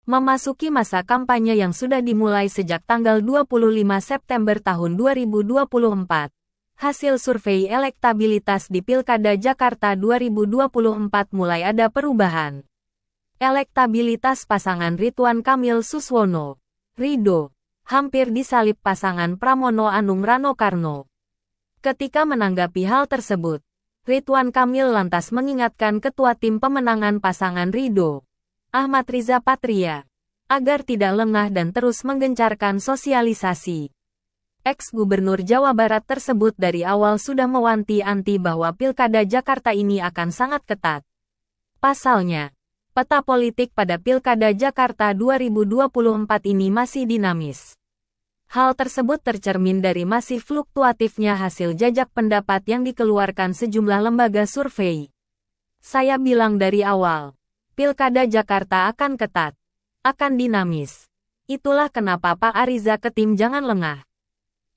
Memasuki masa kampanye yang sudah dimulai sejak tanggal 25 September tahun 2024, hasil survei elektabilitas di Pilkada Jakarta 2024 mulai ada perubahan. Elektabilitas pasangan Ridwan Kamil Suswono, Ridho, hampir disalip pasangan Pramono Anung Rano Karno. Ketika menanggapi hal tersebut, Ridwan Kamil lantas mengingatkan Ketua Tim Pemenangan pasangan Ridho, Ahmad Riza Patria, agar tidak lengah dan terus menggencarkan sosialisasi. Ex-Gubernur Jawa Barat tersebut dari awal sudah mewanti-wanti bahwa Pilkada Jakarta ini akan sangat ketat. Pasalnya, peta politik pada Pilkada Jakarta 2024 ini masih dinamis. Hal tersebut tercermin dari masih fluktuatifnya hasil jajak pendapat yang dikeluarkan sejumlah lembaga survei. Saya bilang dari awal, Pilkada Jakarta akan ketat, akan dinamis. Itulah kenapa Pak Ariza ke tim jangan lengah.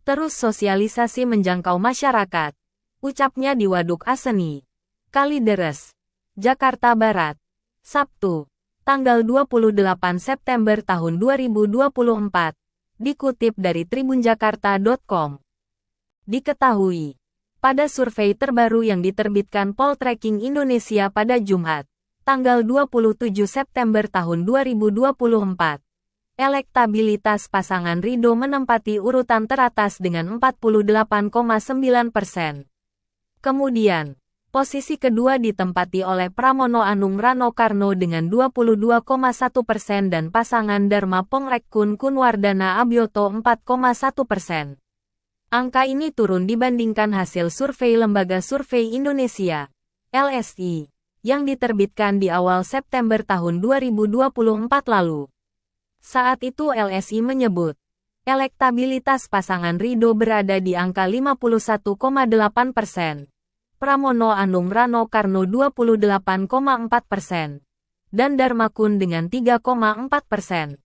Terus sosialisasi menjangkau masyarakat, ucapnya di Waduk Aseni, Kalideres, Jakarta Barat, Sabtu, tanggal 28 September tahun 2024, dikutip dari tribunjakarta.com. Diketahui, pada survei terbaru yang diterbitkan Poltreking Indonesia pada Jumat, tanggal 27 September tahun 2024, elektabilitas pasangan Ridho menempati urutan teratas dengan 48,9%. Kemudian, posisi kedua ditempati oleh Pramono Anung Rano Karno dengan 22,1% dan pasangan Dharma Pongrekkun Kunwardana Abyoto 4,1%. Angka ini turun dibandingkan hasil survei Lembaga Survei Indonesia, LSI, yang diterbitkan di awal September tahun 2024 lalu. Saat itu LSI menyebut, elektabilitas pasangan Ridho berada di angka 51,8%, Pramono Anung Rano Karno 28,4%, dan Dharmakun dengan 3,4%.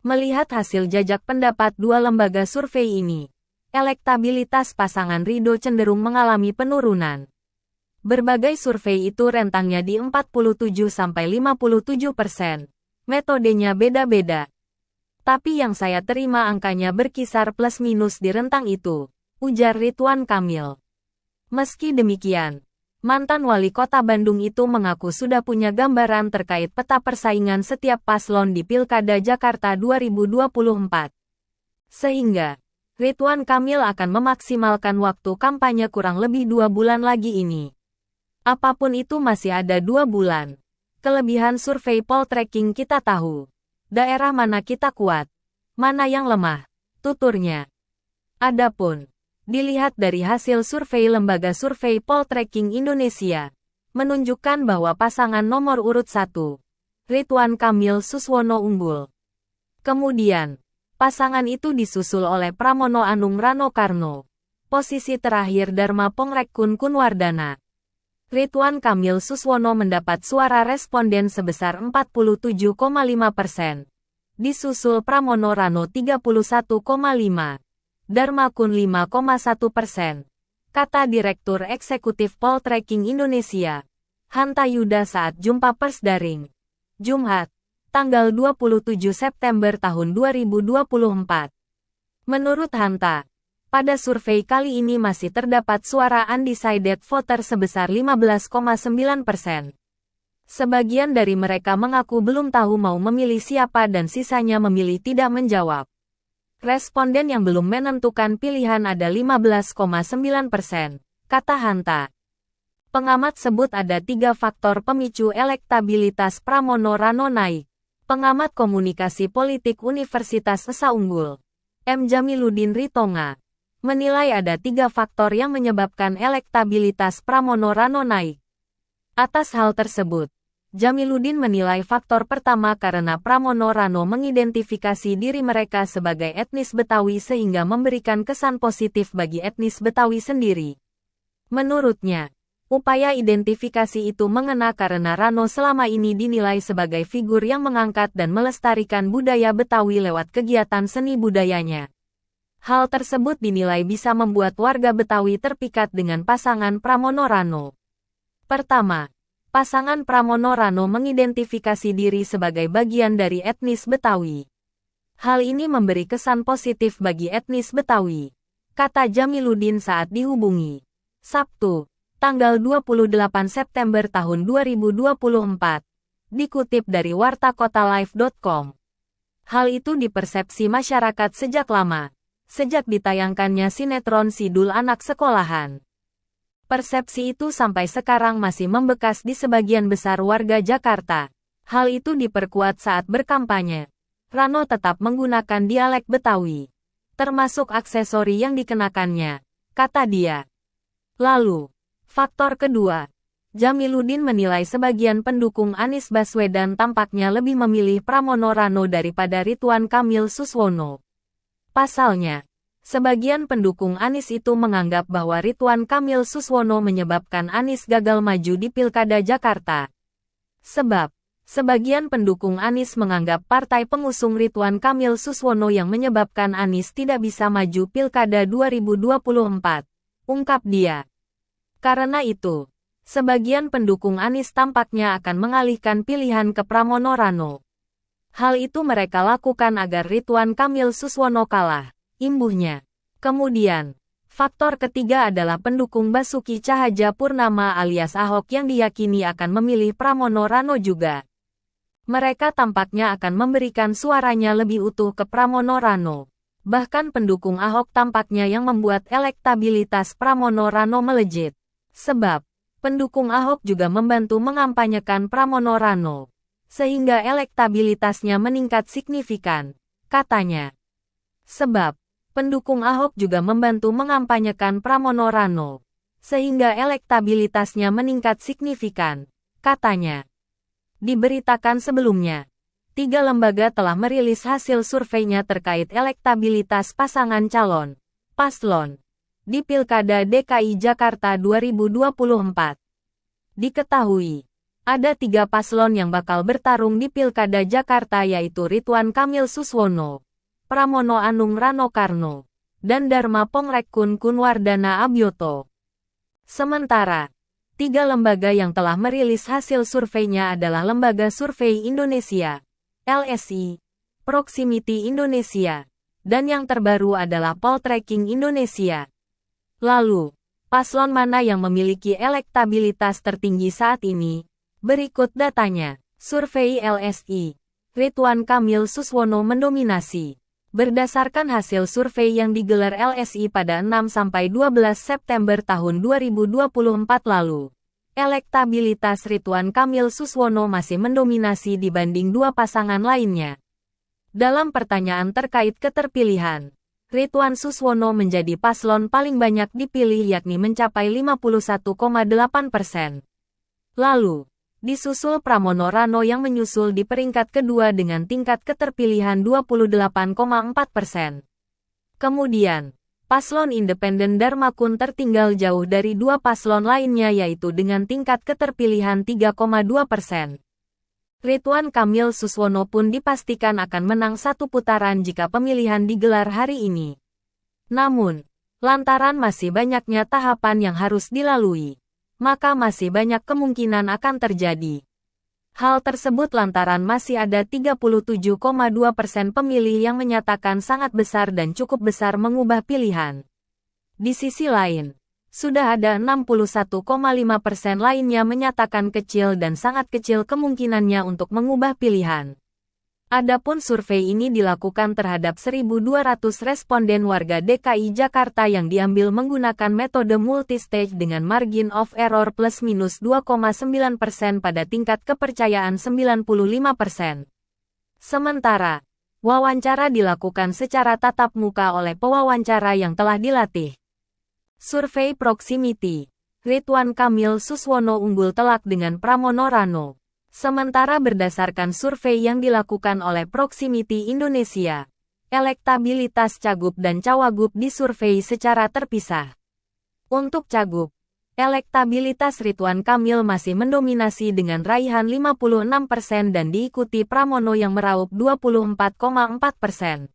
Melihat hasil jajak pendapat dua lembaga survei ini, elektabilitas pasangan Ridho cenderung mengalami penurunan. Berbagai survei itu rentangnya di 47–57%. Metodenya beda-beda. Tapi yang saya terima angkanya berkisar plus-minus di rentang itu, ujar Ridwan Kamil. Meski demikian, mantan wali kota Bandung itu mengaku sudah punya gambaran terkait peta persaingan setiap paslon di Pilkada Jakarta 2024. Sehingga, Ridwan Kamil akan memaksimalkan waktu kampanye kurang lebih 2 bulan lagi ini. Apapun itu masih ada 2 bulan. Kelebihan survei Poltreking kita tahu. Daerah mana kita kuat, mana yang lemah, tuturnya. Adapun, dilihat dari hasil survei Lembaga Survei Poltreking Indonesia, menunjukkan bahwa pasangan nomor urut 1, Ridwan Kamil Suswono unggul. Kemudian, pasangan itu disusul oleh Pramono Anung Rano Karno. Posisi terakhir Dharma Pongrekkun Kunwardana. Ridwan Kamil Suswono mendapat suara responden sebesar 47,5%. Disusul Pramono Rano 31,5%. Dharmakun 5,1%. Kata Direktur Eksekutif Poltreking Indonesia, Hanta Yuda saat jumpa pers daring. Jumat, tanggal 27 September tahun 2024. Menurut Hanta, pada survei kali ini masih terdapat suara undecided voter sebesar 15,9%. Sebagian dari mereka mengaku belum tahu mau memilih siapa dan sisanya memilih tidak menjawab. Responden yang belum menentukan pilihan ada 15,9%, kata Hanta. Pengamat sebut ada 3 faktor pemicu elektabilitas Pramono Rano naik. Pengamat komunikasi politik Universitas Esa Unggul, M. Jamiluddin Ritonga, menilai ada 3 faktor yang menyebabkan elektabilitas Pramono Rano naik. Atas hal tersebut, Jamiluddin menilai faktor pertama karena Pramono Rano mengidentifikasi diri mereka sebagai etnis Betawi sehingga memberikan kesan positif bagi etnis Betawi sendiri. Menurutnya, upaya identifikasi itu mengena karena Rano selama ini dinilai sebagai figur yang mengangkat dan melestarikan budaya Betawi lewat kegiatan seni budayanya. Hal tersebut dinilai bisa membuat warga Betawi terpikat dengan pasangan Pramono Rano. Pertama, pasangan Pramono Rano mengidentifikasi diri sebagai bagian dari etnis Betawi. Hal ini memberi kesan positif bagi etnis Betawi, kata Jamiluddin saat dihubungi Sabtu, tanggal 28 September tahun 2024, dikutip dari wartakotalive.com. Hal itu dipersepsi masyarakat sejak lama, sejak ditayangkannya sinetron Sidul Anak Sekolahan. Persepsi itu sampai sekarang masih membekas di sebagian besar warga Jakarta. Hal itu diperkuat saat berkampanye. Rano tetap menggunakan dialek Betawi, termasuk aksesori yang dikenakannya, kata dia. Lalu, faktor kedua, Jamiluddin menilai sebagian pendukung Anies Baswedan tampaknya lebih memilih Pramono Rano daripada Ridwan Kamil Suswono. Pasalnya, sebagian pendukung Anies itu menganggap bahwa Ridwan Kamil Suswono menyebabkan Anies gagal maju di Pilkada Jakarta. Sebab, sebagian pendukung Anies menganggap partai pengusung Ridwan Kamil Suswono yang menyebabkan Anies tidak bisa maju Pilkada 2024, ungkap dia. Karena itu, sebagian pendukung Anies tampaknya akan mengalihkan pilihan ke Pramono Rano. Hal itu mereka lakukan agar Ridwan Kamil Suswono kalah, imbuhnya. Kemudian, faktor ketiga adalah pendukung Basuki Cahayapurnama alias Ahok yang diyakini akan memilih Pramono Rano juga. Mereka tampaknya akan memberikan suaranya lebih utuh ke Pramono Rano. Bahkan pendukung Ahok tampaknya yang membuat elektabilitas Pramono Rano melejit. Sebab, pendukung Ahok juga membantu mengampanyekan Pramono Rano, sehingga elektabilitasnya meningkat signifikan, katanya. Sebab, pendukung Ahok juga membantu mengampanyekan Pramono Rano, sehingga elektabilitasnya meningkat signifikan, katanya. Diberitakan sebelumnya, 3 lembaga telah merilis hasil surveinya terkait elektabilitas pasangan calon, paslon, di Pilkada DKI Jakarta 2024. Diketahui, ada 3 paslon yang bakal bertarung di Pilkada Jakarta yaitu Ridwan Kamil Suswono, Pramono Anung Rano Karno, dan Dharma Pongrekun Kunwardana Abyoto. Sementara, 3 lembaga yang telah merilis hasil surveinya adalah Lembaga Survei Indonesia, LSI, Proximity Indonesia, dan yang terbaru adalah Poltreking Indonesia. Lalu, paslon mana yang memiliki elektabilitas tertinggi saat ini? Berikut datanya. Survei LSI, Ridwan Kamil Suswono mendominasi. Berdasarkan hasil survei yang digelar LSI pada 6-12 September tahun 2024 lalu, elektabilitas Ridwan Kamil Suswono masih mendominasi dibanding 2 pasangan lainnya. Dalam pertanyaan terkait keterpilihan, Ridwan Suswono menjadi paslon paling banyak dipilih yakni mencapai 51,8%. Lalu, disusul Pramono Rano yang menyusul di peringkat kedua dengan tingkat keterpilihan 28,4%. Kemudian, paslon independen Dharmakun tertinggal jauh dari 2 paslon lainnya yaitu dengan tingkat keterpilihan 3,2%. Ridwan Kamil Suswono pun dipastikan akan menang 1 putaran jika pemilihan digelar hari ini. Namun, lantaran masih banyaknya tahapan yang harus dilalui, maka masih banyak kemungkinan akan terjadi. Hal tersebut lantaran masih ada 37,2% pemilih yang menyatakan sangat besar dan cukup besar mengubah pilihan. Di sisi lain, sudah ada 61,5% lainnya menyatakan kecil dan sangat kecil kemungkinannya untuk mengubah pilihan. Adapun survei ini dilakukan terhadap 1.200 responden warga DKI Jakarta yang diambil menggunakan metode multistage dengan margin of error plus minus 2,9% pada tingkat kepercayaan 95%. Sementara, wawancara dilakukan secara tatap muka oleh pewawancara yang telah dilatih. Survei Proximity, Ridwan Kamil Suswono unggul telak dengan Pramono Rano. Sementara berdasarkan survei yang dilakukan oleh Proximity Indonesia, elektabilitas Cagup dan Cawagup disurvei secara terpisah. Untuk Cagup, elektabilitas Ridwan Kamil masih mendominasi dengan raihan 56% dan diikuti Pramono yang meraup 24,4%.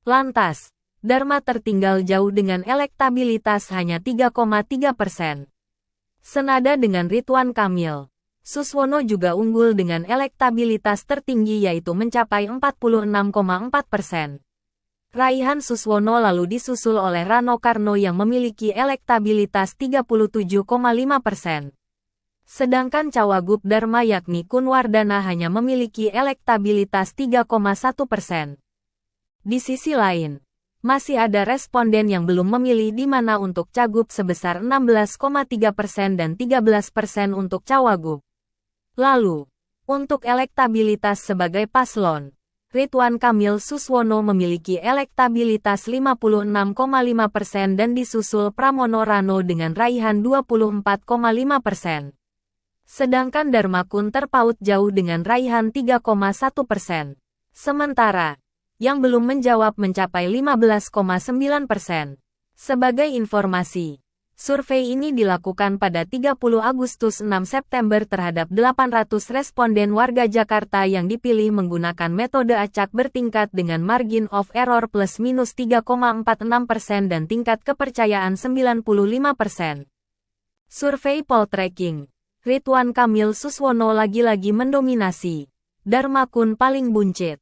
Lantas, Dharma tertinggal jauh dengan elektabilitas hanya 3,3%. Senada dengan Ridwan Kamil, Suswono juga unggul dengan elektabilitas tertinggi yaitu mencapai 46,4%. Raihan Suswono lalu disusul oleh Rano Karno yang memiliki elektabilitas 37,5%. Sedangkan Cawagup Dharma yakni Kunwardana hanya memiliki elektabilitas 3,1%. Di sisi lain, masih ada responden yang belum memilih di mana untuk Cagup sebesar 16,3% dan 13% untuk Cawagup. Lalu, untuk elektabilitas sebagai paslon, Ridwan Kamil Suswono memiliki elektabilitas 56,5% dan disusul Pramono Rano dengan raihan 24,5%. Sedangkan Darmakun terpaut jauh dengan raihan 3,1%. Sementara, yang belum menjawab mencapai 15,9%. Sebagai informasi, survei ini dilakukan pada 30 Agustus 6 September terhadap 800 responden warga Jakarta yang dipilih menggunakan metode acak bertingkat dengan margin of error plus minus 3,46% dan tingkat kepercayaan 95%. Survei Poltreking, Ridwan Kamil Suswono lagi-lagi mendominasi, Darmakun paling buncit.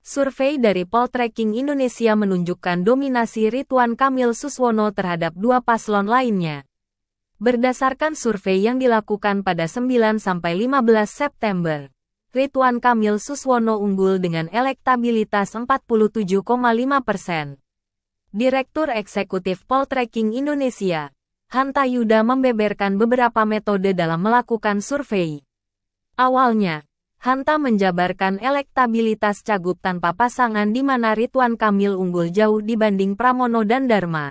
Survei dari Poltreking Indonesia menunjukkan dominasi Ridwan Kamil Suswono terhadap dua paslon lainnya. Berdasarkan survei yang dilakukan pada 9-15 September, Ridwan Kamil Suswono unggul dengan elektabilitas 47,5%. Direktur Eksekutif Poltreking Indonesia, Hanta Yuda membeberkan beberapa metode dalam melakukan survei. Awalnya, Hanta menjabarkan elektabilitas Cagup tanpa pasangan di mana Ridwan Kamil unggul jauh dibanding Pramono dan Dharma.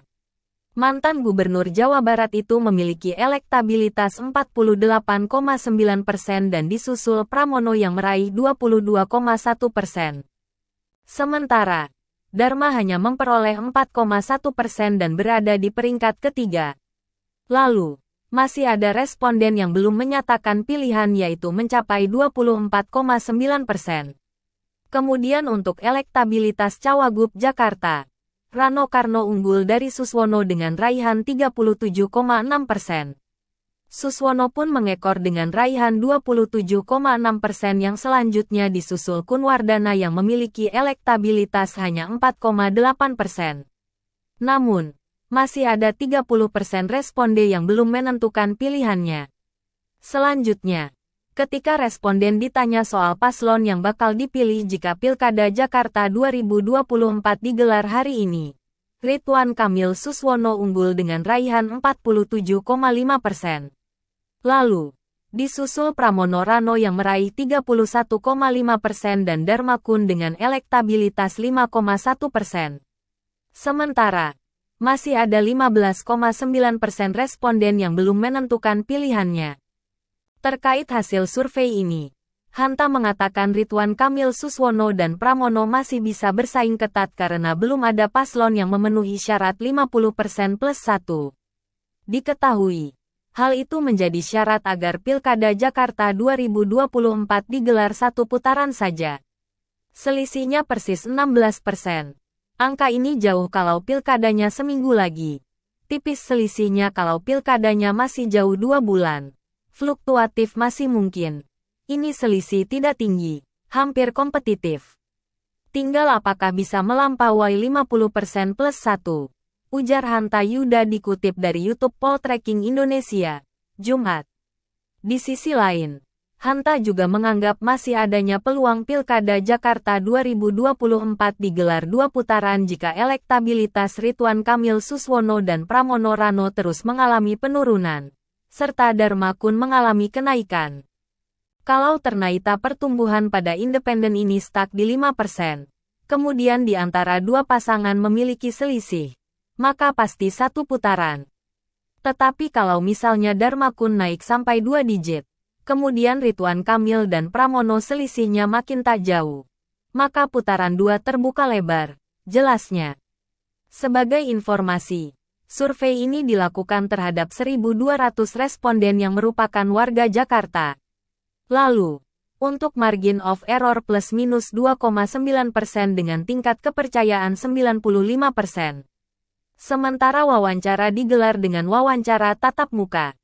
Mantan Gubernur Jawa Barat itu memiliki elektabilitas 48,9% dan disusul Pramono yang meraih 22,1%. Sementara, Dharma hanya memperoleh 4,1% dan berada di peringkat ketiga. Lalu, masih ada responden yang belum menyatakan pilihan yaitu mencapai 24,9%. Kemudian untuk elektabilitas Cawagup Jakarta, Rano Karno unggul dari Suswono dengan raihan 37,6%. Suswono pun mengekor dengan raihan 27,6% yang selanjutnya disusul Kunwardana yang memiliki elektabilitas hanya 4,8%. Namun, masih ada 30% responden yang belum menentukan pilihannya. Selanjutnya, ketika responden ditanya soal paslon yang bakal dipilih jika Pilkada Jakarta 2024 digelar hari ini, Ridwan Kamil Suswono unggul dengan raihan 47,5%. Lalu, disusul Pramono Rano yang meraih 31,5% dan Darmakun dengan elektabilitas 5,1%. Sementara, masih ada 15,9% responden yang belum menentukan pilihannya. Terkait hasil survei ini, Hanta mengatakan Ridwan Kamil Suswono dan Pramono masih bisa bersaing ketat karena belum ada paslon yang memenuhi syarat 50% plus 1. Diketahui, hal itu menjadi syarat agar Pilkada Jakarta 2024 digelar satu putaran saja. Selisihnya persis 16%. Angka ini jauh kalau pilkadanya seminggu lagi. Tipis selisihnya kalau pilkadanya masih jauh 2 bulan. Fluktuatif masih mungkin. Ini selisih tidak tinggi, hampir kompetitif. Tinggal apakah bisa melampaui 50% plus 1. Ujar Hanta Yuda dikutip dari YouTube Poltreking Indonesia, Jumat. Di sisi lain, Hanta juga menganggap masih adanya peluang Pilkada Jakarta 2024 digelar 2 putaran jika elektabilitas Ridwan Kamil Suswono dan Pramono Rano terus mengalami penurunan, serta Darmakun mengalami kenaikan. Kalau ternyata pertumbuhan pada independen ini stuck di 5%, kemudian di antara dua pasangan memiliki selisih, maka pasti satu putaran. Tetapi kalau misalnya Darmakun naik sampai 2 digit, kemudian Ridwan Kamil dan Pramono selisihnya makin tak jauh, maka putaran 2 terbuka lebar, jelasnya. Sebagai informasi, survei ini dilakukan terhadap 1.200 responden yang merupakan warga Jakarta. Lalu, untuk margin of error plus minus 2,9% dengan tingkat kepercayaan 95%. Sementara wawancara digelar dengan wawancara tatap muka.